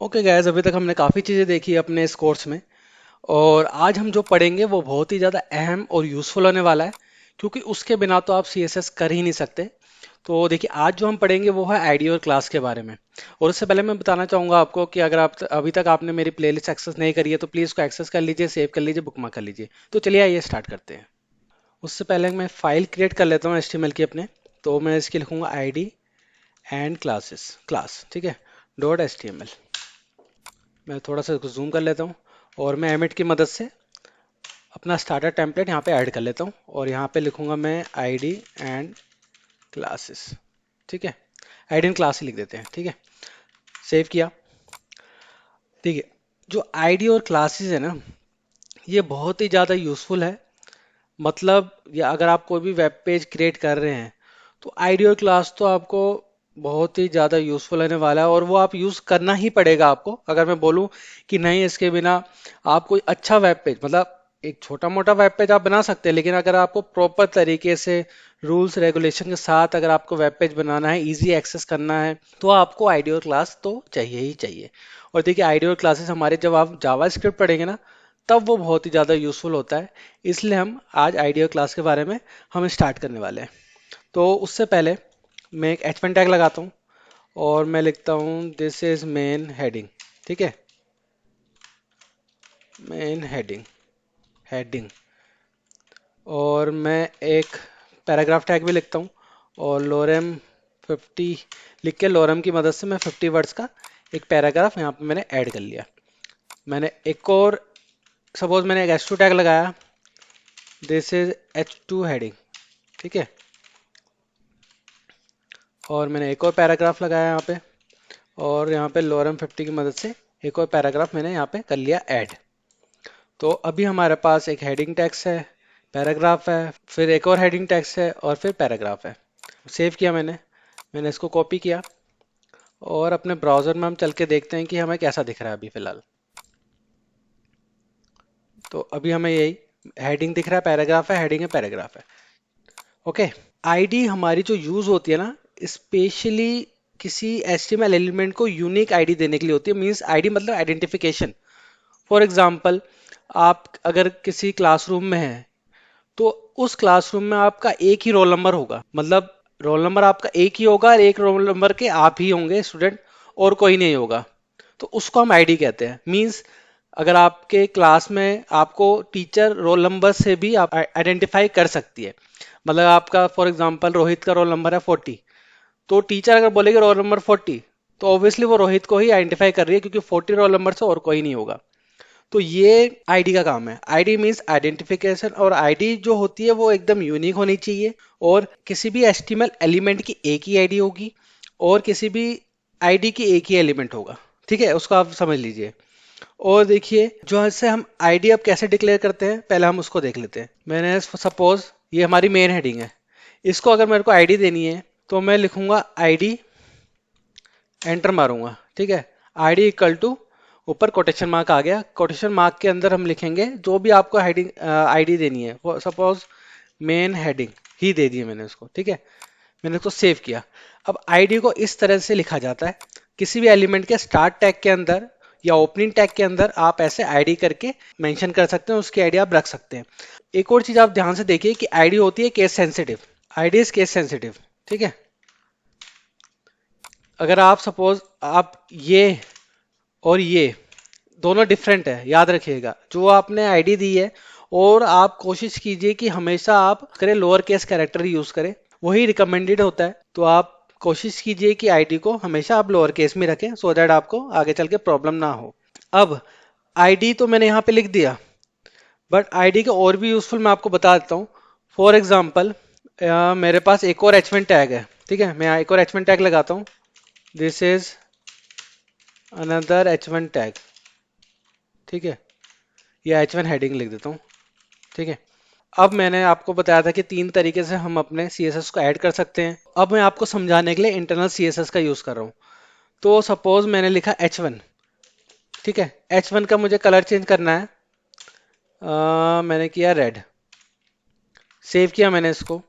Okay guys, अभी तक हमने काफ़ी चीज़ें देखी अपने इस कोर्स में। और आज हम जो पढ़ेंगे वो बहुत ही ज़्यादा अहम और यूज़फुल होने वाला है, क्योंकि उसके बिना तो आप सीएसएस कर ही नहीं सकते। तो देखिए, आज जो हम पढ़ेंगे वो है आईडी और क्लास के बारे में। और उससे पहले मैं बताना चाहूँगा आपको कि अगर आप अभी तक आपने मेरी प्लेलिस्ट एक्सेस नहीं करी है तो प्लीज़ उसको एक्सेस कर लीजिए, सेव कर लीजिए, बुकमार्क कर लीजिए। तो चलिए आइए स्टार्ट करते हैं। उससे पहले मैं फाइल क्रिएट कर लेता हूँ एचटीएमएल की अपने। तो मैं इसकी लिखूंगा आईडी एंड क्लासेस क्लास, ठीक है, डॉट एचटीएमएल। मैं थोड़ा सा इसको जूम कर लेता हूँ और मैं एमिट की मदद से अपना स्टार्टर टेम्पलेट यहाँ पे ऐड कर लेता हूँ और यहाँ पे लिखूंगा मैं आईडी एंड क्लासेस, ठीक है। आईडी एंड क्लास ही लिख देते हैं, ठीक है। सेव किया। ठीक है, जो आईडी और क्लासेस है ना, ये बहुत ही ज़्यादा यूज़फुल है। मतलब या अगर आप कोई भी वेब पेज क्रिएट कर रहे हैं तो आईडी और क्लास तो आपको बहुत ही ज़्यादा यूज़फुल होने वाला है, और वो आप यूज़ करना ही पड़ेगा आपको। अगर मैं बोलूँ कि नहीं इसके बिना आप कोई अच्छा वेब पेज, मतलब एक छोटा मोटा वेब पेज आप बना सकते हैं, लेकिन अगर आपको प्रॉपर तरीके से रूल्स रेगुलेशन के साथ अगर आपको वेब पेज बनाना है, इजी एक्सेस करना है, तो आपको आईडी और क्लास तो चाहिए ही चाहिए। और देखिए, आईडी और क्लासेस हमारे जब आप जावा स्क्रिप्ट पढ़ेंगे ना, तब वो बहुत ही ज़्यादा यूज़फुल होता है। इसलिए हम आज आइडिया क्लास के बारे में हम स्टार्ट करने वाले हैं। तो उससे पहले मैं एक H1 टैग लगाता हूँ और मैं लिखता हूँ दिस इज मेन हेडिंग, ठीक है। Main heading, heading. और मैं एक पैराग्राफ टैग भी लिखता हूँ और लोरेम 50 लिख के लोरेम की मदद से मैं 50 वर्ड्स का एक पैराग्राफ यहाँ पे मैंने ऐड कर लिया। मैंने एक और, सपोज मैंने एक H2 टैग लगाया, दिस इज H2 हेडिंग, ठीक है। और मैंने एक और पैराग्राफ लगाया यहाँ पे, और यहाँ पे लोरम 50 की मदद से एक और पैराग्राफ मैंने यहाँ पे कर लिया ऐड। तो अभी हमारे पास एक हेडिंग टेक्स्ट है, पैराग्राफ है, फिर एक और हेडिंग टेक्स्ट है और फिर पैराग्राफ है। सेव किया मैंने। मैंने इसको कॉपी किया और अपने ब्राउजर में हम चल के देखते हैं कि हमें कैसा दिख रहा है अभी फिलहाल। तो अभी हमें यही हेडिंग दिख रहा है, पैराग्राफ है, हेडिंग है, पैराग्राफ है। ओके। आईडी हमारी जो यूज होती है ना, स्पेशली किसी एचटीएमएल एलिमेंट को यूनिक आईडी देने के लिए होती है। मींस आईडी मतलब आइडेंटिफिकेशन। फॉर एग्जांपल, आप अगर किसी क्लासरूम में हैं तो उस क्लासरूम में आपका एक ही रोल नंबर होगा, मतलब रोल नंबर आपका एक ही होगा और एक रोल नंबर के आप ही होंगे स्टूडेंट, और कोई नहीं होगा। तो उसको हम आईडी कहते हैं। मींस अगर आपके क्लास में आपको टीचर रोल नंबर से भी आप आइडेंटिफाई कर सकती है। मतलब आपका फॉर एग्जांपल रोहित का रोल नंबर है 40, तो टीचर अगर बोलेगी रोल नंबर 40, तो ऑब्वियसली वो रोहित को ही आइडेंटिफाई कर रही है, क्योंकि 40 रोल नंबर से और कोई नहीं होगा। तो ये आईडी का काम है। आईडी मींस आइडेंटिफिकेशन, और आईडी जो होती है वो एकदम यूनिक होनी चाहिए। और किसी भी एचटीएमएल एलिमेंट की एक ही आईडी होगी और किसी भी आईडी की एक ही एलिमेंट होगा, ठीक है। उसको आप समझ लीजिए। और देखिए, जो ऐसे हम आईडी अब कैसे डिक्लेयर करते हैं, पहले हम उसको देख लेते हैं। मैंने सपोज ये हमारी मेन हेडिंग है, इसको अगर मेरे को आईडी देनी है तो मैं लिखूंगा आईडी, एंटर मारूंगा, ठीक है। आईडी इक्वल टू, ऊपर कोटेशन मार्क आ गया, कोटेशन मार्क के अंदर हम लिखेंगे जो भी आपको हेडिंग आईडी देनी है। सपोज मेन हेडिंग ही दे दी है मैंने उसको, ठीक है। मैंने उसको सेव किया। अब आईडी को इस तरह से लिखा जाता है, किसी भी एलिमेंट के स्टार्ट टैग के अंदर या ओपनिंग टैग के अंदर आप ऐसे आईडी करके मेंशन कर सकते हैं, उसकी आईडी आप रख सकते हैं। एक और चीज आप ध्यान से देखिए कि आईडी होती है case sensitive. ID is case sensitive, ठीक है। अगर आप सपोज आप ये और ये दोनों डिफरेंट है, याद रखिएगा जो आपने आईडी दी है। और आप कोशिश कीजिए कि हमेशा आप करें लोअर केस कैरेक्टर यूज करें, वही रिकमेंडेड होता है। तो आप कोशिश कीजिए कि आईडी को हमेशा आप लोअर केस में रखें, सो दैट आपको आगे चल के प्रॉब्लम ना हो। अब आईडी तो मैंने यहाँ पे लिख दिया, बट आईडी के और भी यूजफुल मैं आपको बता देता हूँ। फॉर एग्जाम्पल, मेरे पास एक और H1 टैग है, ठीक है। मैं यहाँ एक और H1 टैग लगाता हूँ, this is another H1 tag, ठीक है। या H1 हेडिंग लिख देता हूँ, ठीक है। अब मैंने आपको बताया था कि तीन तरीके से हम अपने CSS को ऐड कर सकते हैं। अब मैं आपको समझाने के लिए इंटरनल CSS का यूज कर रहा हूँ। तो सपोज मैंने लिखा H1, ठीक है। H1 का मुझे कलर चेंज करना है, मैंने किया रेड। सेव किया मैंने इसको,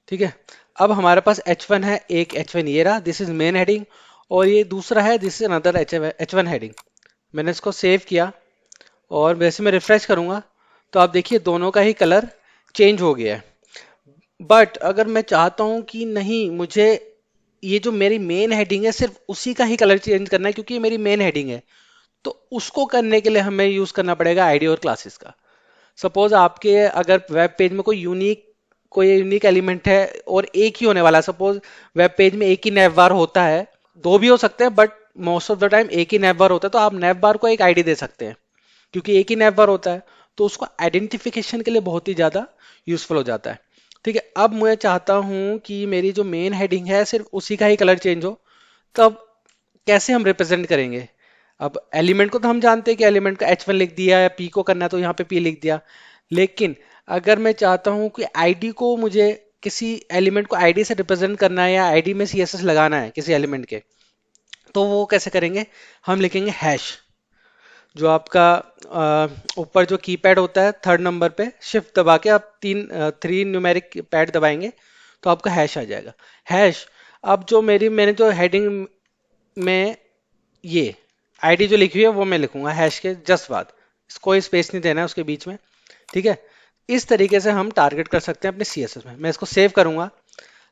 ठीक है। अब हमारे पास H1 है, एक H1 ये रहा, दिस इज मेन हेडिंग। और ये दूसरा है, this is another H1 heading. मैंने इसको सेव किया और वैसे मैं रिफ्रेश करूंगा तो आप देखिए दोनों का ही कलर चेंज हो गया है। बट अगर मैं चाहता हूं कि नहीं, मुझे ये जो मेरी मेन हेडिंग है सिर्फ उसी का ही कलर चेंज करना है क्योंकि ये मेरी मेन हेडिंग है, तो उसको करने के लिए हमें यूज करना पड़ेगा आईडी और क्लासेस का। सपोज आपके अगर वेब पेज में कोई यूनिक एलिमेंट है और एक ही होने वाला है, सपोज वेब पेज में एक ही नैव बार होता है, दो भी हो सकते हैं but most of the time एक ही नैव बार होता है, तो आप नैव बार को एक आईडी दे सकते हैं क्योंकि एक ही नैव बार होता है, तो उसको आइडेंटिफिकेशन के लिए बहुत ही ज्यादा यूजफुल हो जाता है। ठीक है, अब मैं चाहता हूं कि मेरी जो मेन हेडिंग है सिर्फ उसी का ही कलर चेंज हो, तब कैसे हम रिप्रेजेंट करेंगे? अब एलिमेंट को तो हम जानते हैं कि एलिमेंट का H1 लिख दिया या P को करना है तो यहाँ पे P लिख दिया, लेकिन अगर मैं चाहता हूँ कि आईडी को, मुझे किसी एलिमेंट को आईडी से रिप्रेजेंट करना है या आईडी में CSS लगाना है किसी एलिमेंट के, तो वो कैसे करेंगे? हम लिखेंगे हैश। जो आपका ऊपर जो कीपैड होता है थर्ड नंबर पे शिफ्ट दबा के आप थ्री न्यूमेरिक पैड दबाएंगे तो आपका हैश आ जाएगा, हैश। अब जो मैंने जो हेडिंग में ये आईडी जो लिखी हुई है वो मैं लिखूंगा हैश के जस्ट बाद, कोई स्पेस नहीं देना है उसके बीच में। ठीक है, इस तरीके से हम टारगेट कर सकते हैं अपने CSS में। मैं इसको सेव करूंगा।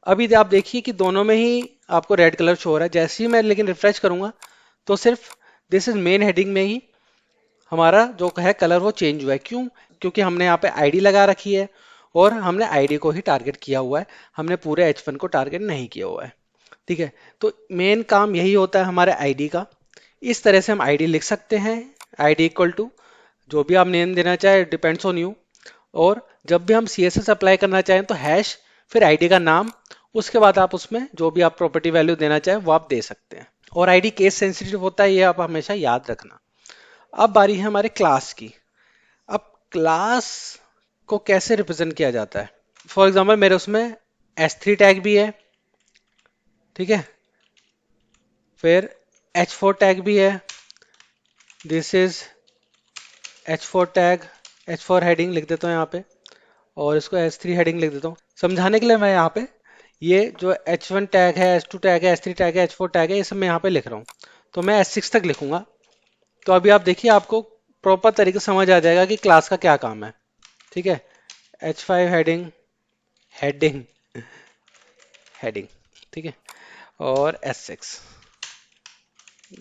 अभी आप देखिए कि दोनों में ही आपको रेड कलर शो हो रहा है। जैसे ही मैं लेकिन रिफ्रेश करूंगा तो सिर्फ दिस इज मेन हेडिंग में ही हमारा जो है कलर वो चेंज हुआ है। क्यों? क्योंकि हमने यहाँ पे आईडी लगा रखी है और हमने आईडी को ही टारगेट किया हुआ है, हमने पूरे H1 को टारगेट नहीं किया हुआ है। ठीक है, तो मेन काम यही होता है हमारे आईडी का। इस तरह से हम आईडी लिख सकते हैं, आईडी इक्वल टू जो भी आप नेम देना चाहे, डिपेंड्स ऑन यू। और जब भी हम CSS अप्लाई करना चाहें तो हैश फिर आईडी का नाम, उसके बाद आप उसमें जो भी आप प्रॉपर्टी वैल्यू देना चाहें वो आप दे सकते हैं। और आईडी केस सेंसिटिव होता है, ये आप हमेशा याद रखना। अब बारी है हमारे क्लास की। अब क्लास को कैसे रिप्रेजेंट किया जाता है? फॉर एग्जाम्पल मेरे उसमें S3 टैग भी है, ठीक है, फिर H4 टैग भी है, this is H4 tag, H4 heading लिख देता हूँ यहाँ पे, और इसको S3 हेडिंग लिख देता हूँ। समझाने के लिए मैं यहाँ पे ये जो H1 टैग है, H2 टैग है, S3 टैग है, H4 टैग है, ये सब मैं यहाँ पे लिख रहा हूँ। तो मैं S6 तक लिखूंगा। तो अभी आप देखिए आपको प्रॉपर तरीके से समझ आ जाएगा कि क्लास का क्या काम है। ठीक है, H5 हेडिंग, हेडिंग, हेडिंग, ठीक है, और S6,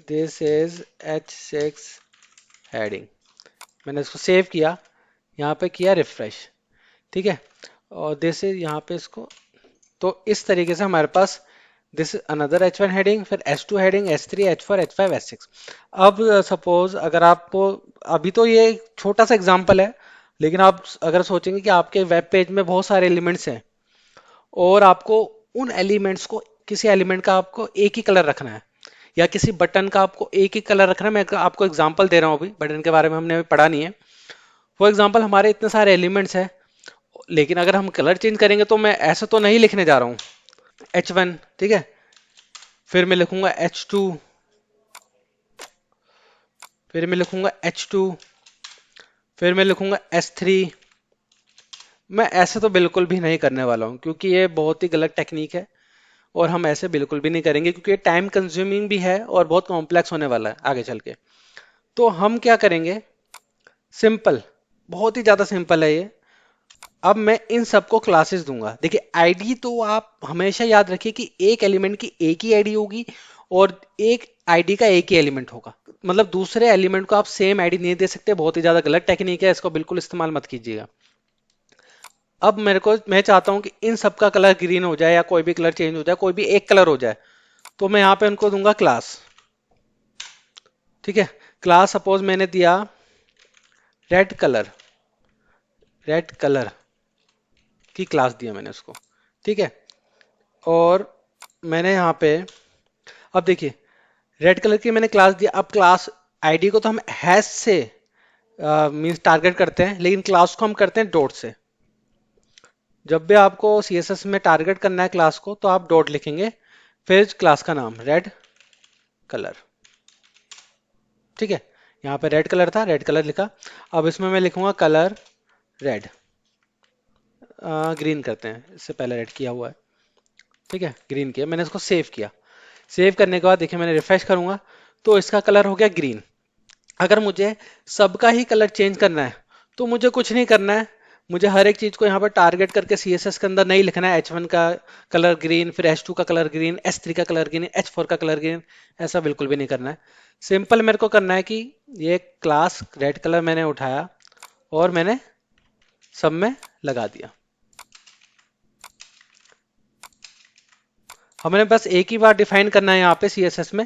this is H6 heading. मैंने इसको सेव किया, यहाँ पे किया रिफ्रेश, ठीक है, और दिस इज यहाँ पे इसको, तो इस तरीके से हमारे पास this is another H1 heading, फिर S2 heading, S3, H4, H5, S6। अब सपोज अगर आपको, अभी तो ये एक छोटा सा एग्जांपल है, लेकिन आप अगर सोचेंगे कि आपके वेब पेज में बहुत सारे एलिमेंट्स हैं और आपको उन एलिमेंट्स को, किसी एलिमेंट का आपको एक ही कलर रखना है या किसी बटन का आपको एक ही कलर रखना है। मैं आपको एग्जांपल दे रहा हूँ, अभी बटन के बारे में हमने अभी पढ़ा नहीं है। फॉर एग्जांपल हमारे इतने सारे एलिमेंट्स हैं, लेकिन अगर हम कलर चेंज करेंगे तो मैं ऐसा तो नहीं लिखने जा रहा हूँ H1, ठीक है, फिर मैं लिखूंगा H2, फिर मैं लिखूंगा H2, फिर मैं लिखूंगा S3। मैं ऐसे तो बिल्कुल भी नहीं करने वाला हूँ क्योंकि ये बहुत ही गलत टेक्निक है और हम ऐसे बिल्कुल भी नहीं करेंगे क्योंकि ये टाइम कंज्यूमिंग भी है और बहुत कॉम्प्लेक्स होने वाला है आगे चल के। तो हम क्या करेंगे, सिंपल, बहुत ही ज्यादा सिंपल है ये। अब मैं इन सबको क्लासेस दूंगा। देखिए आईडी तो आप हमेशा याद रखिए कि एक एलिमेंट की एक ही आईडी होगी और एक आईडी का एक ही एलिमेंट होगा। मतलब दूसरे एलिमेंट को आप सेम आईडी नहीं दे सकते, बहुत ही ज्यादा गलत टेक्निक है, इसको बिल्कुल इस्तेमाल मत कीजिएगा। अब मैं चाहता हूं कि इन सबका कलर ग्रीन हो जाए या कोई भी कलर चेंज हो जाए, कोई भी एक कलर हो जाए, तो मैं यहाँ पे उनको दूंगा क्लास। ठीक है, क्लास सपोज मैंने दिया रेड कलर, रेड कलर की क्लास दिया मैंने उसको। ठीक है, और मैंने यहाँ पे, अब देखिए रेड कलर की मैंने क्लास दिया। अब क्लास आईडी को तो हम हैश से मींस टारगेट करते हैं, लेकिन क्लास को हम करते हैं डॉट से। जब भी आपको CSS में टारगेट करना है क्लास को तो आप डॉट लिखेंगे, फिर क्लास का नाम रेड कलर। ठीक है, यहाँ पे रेड कलर था, रेड कलर लिखा। अब इसमें मैं लिखूंगा कलर रेड, ग्रीन करते हैं, इससे पहले रेड किया हुआ है। ठीक है, ग्रीन किया, मैंने इसको सेव किया। सेव करने के बाद देखिए मैंने रिफ्रेश करूंगा तो इसका कलर हो गया ग्रीन। अगर मुझे सबका ही कलर चेंज करना है तो मुझे कुछ नहीं करना है, मुझे हर एक चीज को यहाँ पर टारगेट करके CSS के अंदर नहीं लिखना है H1 का कलर ग्रीन, फिर H2 का कलर ग्रीन, H3 का कलर ग्रीन, H4 का कलर ग्रीन। ऐसा बिल्कुल भी नहीं करना है। सिंपल मेरे को करना है कि ये क्लास रेड कलर मैंने उठाया और मैंने सब में लगा दिया। हमें बस एक ही बार डिफाइन करना है यहाँ पे CSS में,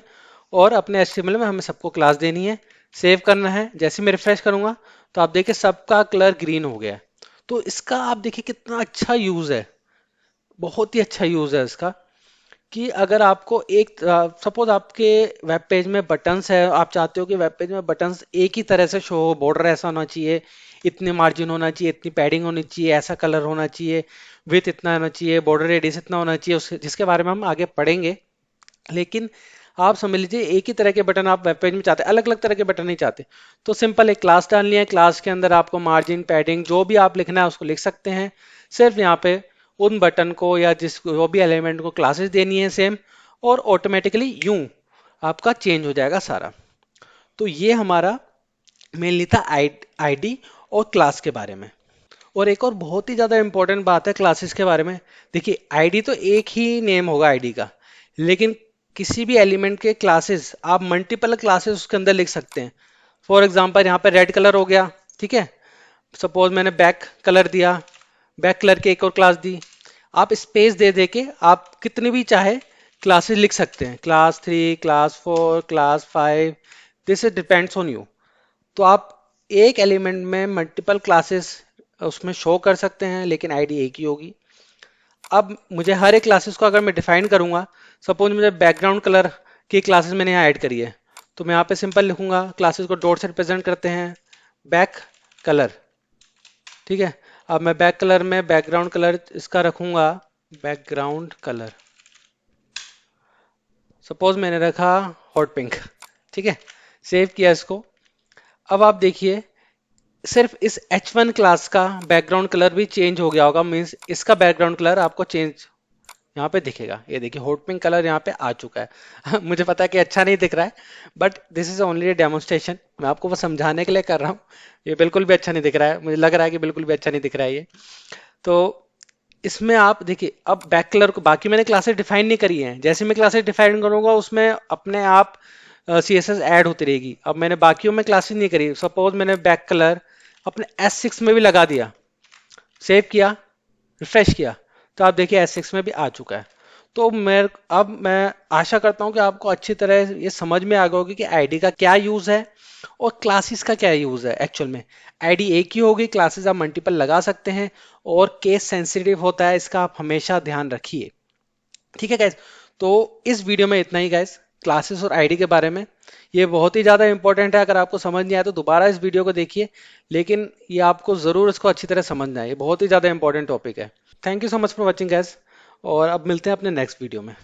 और अपने HTML में हमें सबको क्लास देनी है, सेव करना है। जैसे मैं रिफ्रेश करूंगा तो आप देखिए सबका कलर ग्रीन हो गया है। तो इसका आप देखिए कितना अच्छा यूज है, बहुत ही अच्छा यूज है इसका। कि अगर आपको एक सपोज आपके वेब पेज में बटन्स है, आप चाहते हो कि वेब पेज में बटन्स एक ही तरह से शो हो, बॉर्डर ऐसा होना चाहिए, इतने मार्जिन होना चाहिए, इतनी पैडिंग होनी चाहिए, ऐसा कलर होना चाहिए, विथ इतना होना चाहिए, बॉर्डर रेडियस इतना होना चाहिए, उसके जिसके बारे में हम आगे पढ़ेंगे। लेकिन आप समझ लीजिए एक ही तरह के बटन आप वेब पेज में चाहते हैं, अलग अलग तरह के बटन नहीं चाहते। तो सिंपल एक क्लास डाल लिया है, क्लास के अंदर आपको मार्जिन पैडिंग जो भी आप लिखना है उसको लिख सकते हैं। सिर्फ यहाँ पे उन बटन को या जिस जो भी एलिमेंट को क्लासेस देनी है सेम, और ऑटोमेटिकली यूं आपका चेंज हो जाएगा सारा। तो ये हमारा मेनली था आईडी और क्लास के बारे में। और एक और बहुत ही ज्यादा इंपॉर्टेंट बात है क्लासेस के बारे में। देखिए आईडी तो एक ही नेम होगा आईडी का, लेकिन किसी भी एलिमेंट के क्लासेस आप मल्टीपल क्लासेस उसके अंदर लिख सकते हैं। फॉर एग्जांपल यहाँ पे रेड कलर हो गया, ठीक है। सपोज मैंने बैक कलर दिया, बैक कलर की एक और क्लास दी। आप स्पेस दे दे के आप कितने भी चाहे क्लासेस लिख सकते हैं, class 3, class 4, class 5, this is depends on you. तो आप एक एलिमेंट में मल्टीपल क्लासेस उसमें शो कर सकते हैं, लेकिन आईडी एक ही होगी। अब मुझे हर एक क्लासेस को अगर मैं डिफाइन करूंगा, सपोज मुझे बैकग्राउंड कलर की क्लासेस मैंने यहाँ ऐड करी है, तो मैं यहाँ पे सिंपल लिखूंगा, क्लासेस को डॉट से रिप्रेजेंट करते हैं बैक कलर, ठीक है। अब मैं बैक कलर में बैकग्राउंड कलर इसका रखूंगा बैकग्राउंड कलर, सपोज मैंने रखा हॉट पिंक, ठीक है। सेव किया इसको। अब आप देखिए सिर्फ इस H1 क्लास का बैकग्राउंड कलर भी चेंज हो गया होगा, मीन्स इसका बैकग्राउंड कलर आपको चेंज यहाँ पे दिखेगा। ये देखिए हॉट पिंक कलर यहाँ पे आ चुका है मुझे पता है कि अच्छा नहीं दिख रहा है, but this is only A demonstration, मैं आपको बस समझाने के लिए कर रहा हूँ। ये बिल्कुल भी अच्छा नहीं दिख रहा है, मुझे लग रहा है कि बिल्कुल भी अच्छा नहीं दिख रहा है ये। तो इसमें आप देखिए अब बैक कलर को बाकी मैंने क्लासेस डिफाइन नहीं करी है, जैसे मैं क्लासेस डिफाइन करूंगा उसमें अपने आप CSS ऐड होती रहेगी। अब मैंने बाकियों में क्लासेस नहीं करी, सपोज मैंने बैक कलर अपने S6 में भी लगा दिया, सेव किया, रिफ्रेश किया, तो आप देखिए S6 में भी आ चुका है। तो मैं आशा करता हूं कि आपको अच्छी तरह ये समझ में आ गया होगी कि आईडी का क्या यूज है और क्लासेस का क्या यूज है। एक्चुअल में आईडी एक ही होगी, क्लासेस आप मल्टीपल लगा सकते हैं, और केस सेंसिटिव होता है, इसका आप हमेशा ध्यान रखिए। ठीक है गाइस, तो इस वीडियो में इतना ही गाइस, क्लासेस और आईडी के बारे में। ये बहुत ही ज़्यादा इंपॉर्टेंट है, अगर आपको समझ नहीं आया तो दोबारा इस वीडियो को देखिए, लेकिन ये आपको ज़रूर इसको अच्छी तरह समझना है, ये बहुत ही ज़्यादा इंपॉर्टेंट टॉपिक है। Thank you so much for watching guys, और अब मिलते हैं अपने नेक्स्ट वीडियो में।